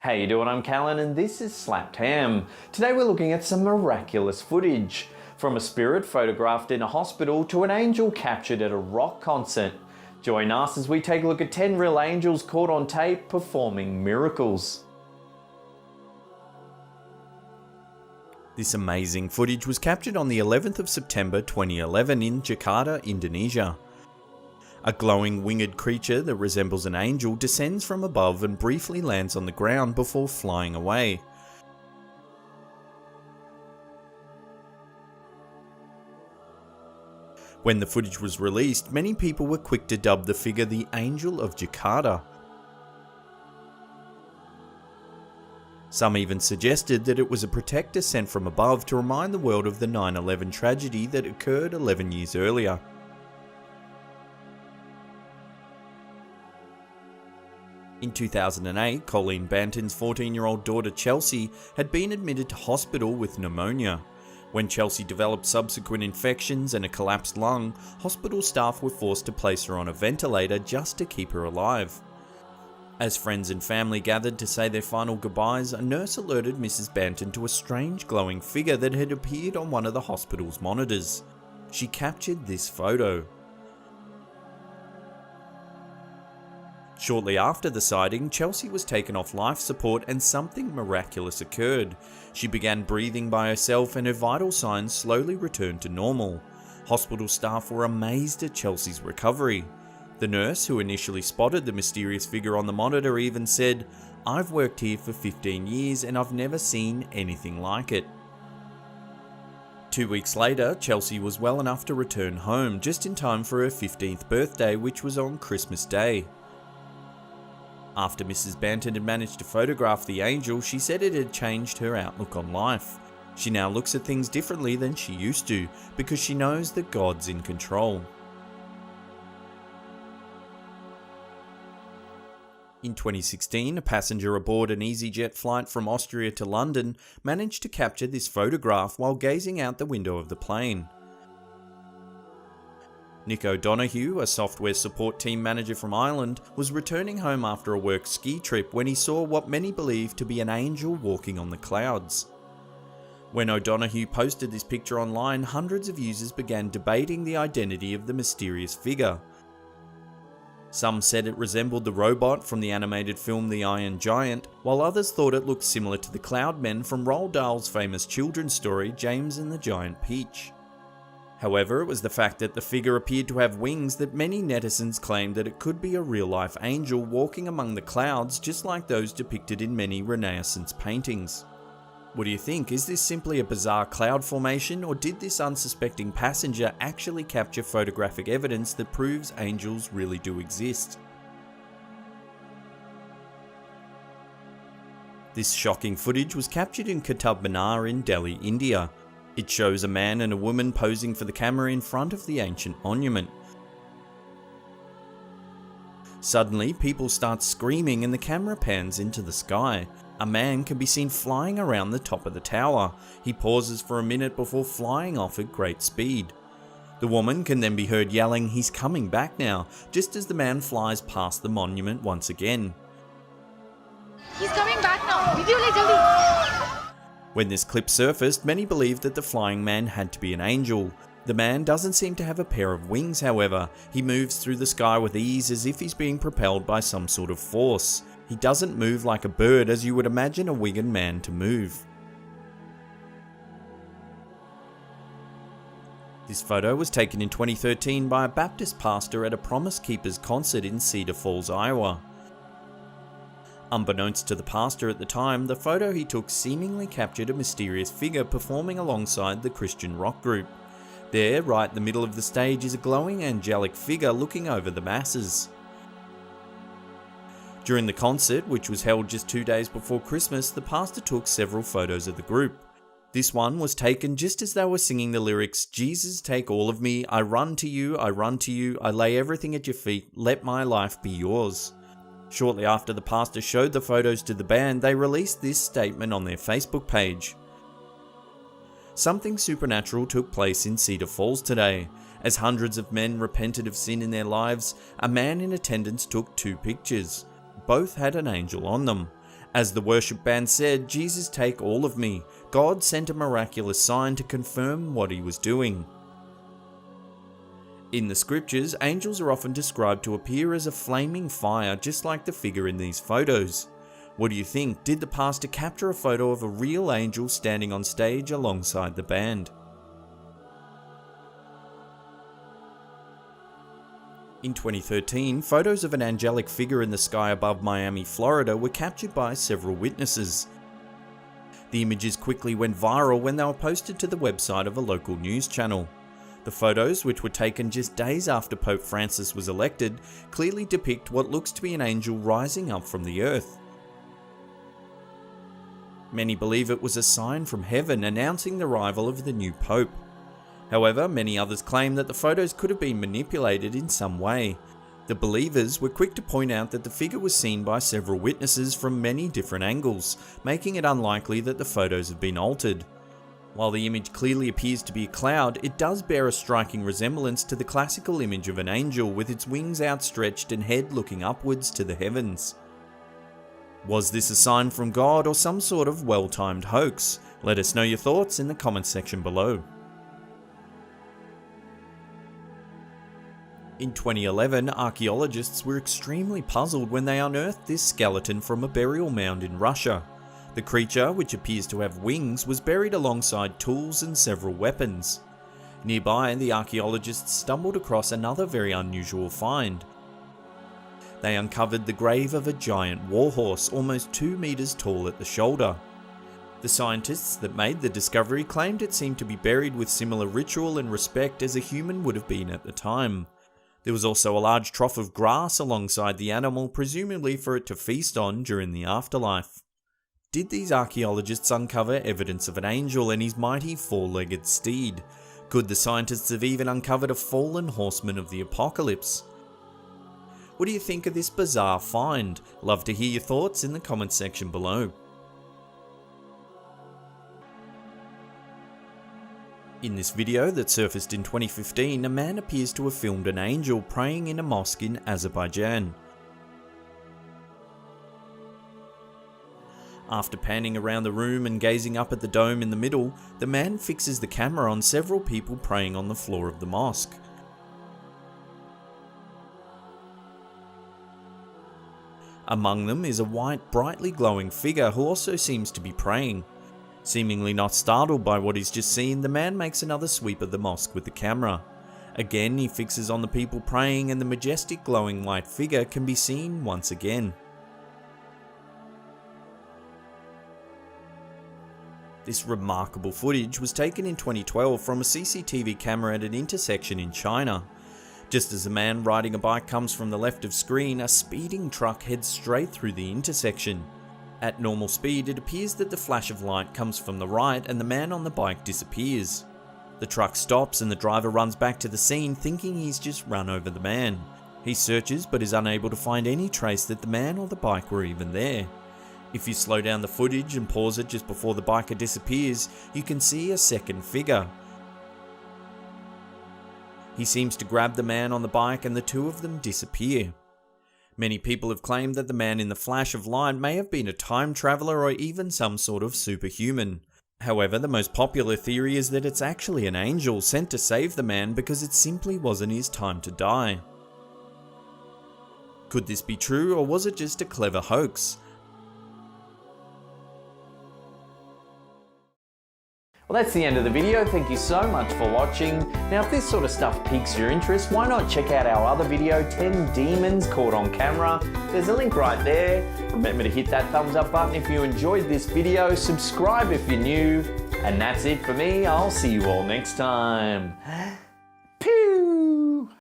How you doing? I'm Callan and this is Slapped Ham. Today we're looking at some miraculous footage. From a spirit photographed in a hospital to an angel captured at a rock concert. Join us as we take a look at 10 real angels caught on tape performing miracles. This amazing footage was captured on the 11th of September 2011 in Jakarta, Indonesia. A glowing winged creature that resembles an angel descends from above and briefly lands on the ground before flying away. When the footage was released, many people were quick to dub the figure the Angel of Jakarta. Some even suggested that it was a protector sent from above to remind the world of the 9/11 tragedy that occurred 11 years earlier. In 2008, Colleen Banton's 14-year-old daughter Chelsea had been admitted to hospital with pneumonia. When Chelsea developed subsequent infections and a collapsed lung, hospital staff were forced to place her on a ventilator just to keep her alive. As friends and family gathered to say their final goodbyes, a nurse alerted Mrs. Banton to a strange glowing figure that had appeared on one of the hospital's monitors. She captured this photo. Shortly after the sighting, Chelsea was taken off life support and something miraculous occurred. She began breathing by herself and her vital signs slowly returned to normal. Hospital staff were amazed at Chelsea's recovery. The nurse who initially spotted the mysterious figure on the monitor even said, "I've worked here for 15 years and I've never seen anything like it." 2 weeks later, Chelsea was well enough to return home just in time for her 15th birthday, which was on Christmas Day. After Mrs. Banton had managed to photograph the angel, she said it had changed her outlook on life. She now looks at things differently than she used to, because she knows that God's in control. In 2016, a passenger aboard an EasyJet flight from Austria to London managed to capture this photograph while gazing out the window of the plane. Nick O'Donoghue, a software support team manager from Ireland, was returning home after a work ski trip when he saw what many believe to be an angel walking on the clouds. When O'Donoghue posted this picture online, hundreds of users began debating the identity of the mysterious figure. Some said it resembled the robot from the animated film The Iron Giant, while others thought it looked similar to the Cloudmen from Roald Dahl's famous children's story James and the Giant Peach. However, it was the fact that the figure appeared to have wings that many netizens claimed that it could be a real-life angel walking among the clouds just like those depicted in many Renaissance paintings. What do you think? Is this simply a bizarre cloud formation, or did this unsuspecting passenger actually capture photographic evidence that proves angels really do exist? This shocking footage was captured in Qutub Minar in Delhi, India. It shows a man and a woman posing for the camera in front of the ancient monument. Suddenly, people start screaming and the camera pans into the sky. A man can be seen flying around the top of the tower. He pauses for a minute before flying off at great speed. The woman can then be heard yelling, "He's coming back now," just as the man flies past the monument once again. He's coming back now. Video le jaldi. When this clip surfaced, many believed that the flying man had to be an angel. The man doesn't seem to have a pair of wings, however. He moves through the sky with ease as if he's being propelled by some sort of force. He doesn't move like a bird as you would imagine a winged man to move. This photo was taken in 2013 by a Baptist pastor at a Promise Keepers concert in Cedar Falls, Iowa. Unbeknownst to the pastor at the time, the photo he took seemingly captured a mysterious figure performing alongside the Christian rock group. There, right in the middle of the stage, is a glowing angelic figure looking over the masses. During the concert, which was held just 2 days before Christmas, the pastor took several photos of the group. This one was taken just as they were singing the lyrics, "Jesus, take all of me, I run to you, I run to you, I lay everything at your feet, let my life be yours." Shortly after the pastor showed the photos to the band, they released this statement on their Facebook page. Something supernatural took place in Cedar Falls today. As hundreds of men repented of sin in their lives, a man in attendance took 2 pictures. Both had an angel on them. As the worship band said, "Jesus, take all of me." God sent a miraculous sign to confirm what he was doing. In the scriptures, angels are often described to appear as a flaming fire, just like the figure in these photos. What do you think? Did the pastor capture a photo of a real angel standing on stage alongside the band? In 2013, photos of an angelic figure in the sky above Miami, Florida were captured by several witnesses. The images quickly went viral when they were posted to the website of a local news channel. The photos, which were taken just days after Pope Francis was elected, clearly depict what looks to be an angel rising up from the earth. Many believe it was a sign from heaven announcing the arrival of the new Pope. However, many others claim that the photos could have been manipulated in some way. The believers were quick to point out that the figure was seen by several witnesses from many different angles, making it unlikely that the photos have been altered. While the image clearly appears to be a cloud, it does bear a striking resemblance to the classical image of an angel with its wings outstretched and head looking upwards to the heavens. Was this a sign from God or some sort of well-timed hoax? Let us know your thoughts in the comments section below. In 2011, archaeologists were extremely puzzled when they unearthed this skeleton from a burial mound in Russia. The creature, which appears to have wings, was buried alongside tools and several weapons. Nearby, the archaeologists stumbled across another very unusual find. They uncovered the grave of a giant warhorse, almost 2 meters tall at the shoulder. The scientists that made the discovery claimed it seemed to be buried with similar ritual and respect as a human would have been at the time. There was also a large trough of grass alongside the animal, presumably for it to feast on during the afterlife. Did these archaeologists uncover evidence of an angel and his mighty 4-legged steed? Could the scientists have even uncovered a fallen horseman of the apocalypse? What do you think of this bizarre find? Love to hear your thoughts in the comments section below. In this video that surfaced in 2015, a man appears to have filmed an angel praying in a mosque in Azerbaijan. After panning around the room and gazing up at the dome in the middle, the man fixes the camera on several people praying on the floor of the mosque. Among them is a white, brightly glowing figure who also seems to be praying. Seemingly not startled by what he's just seen, the man makes another sweep of the mosque with the camera. Again, he fixes on the people praying and the majestic glowing white figure can be seen once again. This remarkable footage was taken in 2012 from a CCTV camera at an intersection in China. Just as a man riding a bike comes from the left of screen, a speeding truck heads straight through the intersection. At normal speed, it appears that the flash of light comes from the right and the man on the bike disappears. The truck stops and the driver runs back to the scene thinking he's just run over the man. He searches but is unable to find any trace that the man or the bike were even there. If you slow down the footage and pause it just before the biker disappears, you can see a second figure. He seems to grab the man on the bike and the two of them disappear. Many people have claimed that the man in the flash of light may have been a time traveler or even some sort of superhuman. However, the most popular theory is that it's actually an angel sent to save the man because it simply wasn't his time to die. Could this be true, or was it just a clever hoax? Well, that's the end of the video. Thank you so much for watching. Now, if this sort of stuff piques your interest, why not check out our other video, 10 Demons Caught on Camera. There's a link right there. Remember to hit that thumbs up button if you enjoyed this video, subscribe if you're new, and that's it for me. I'll see you all next time.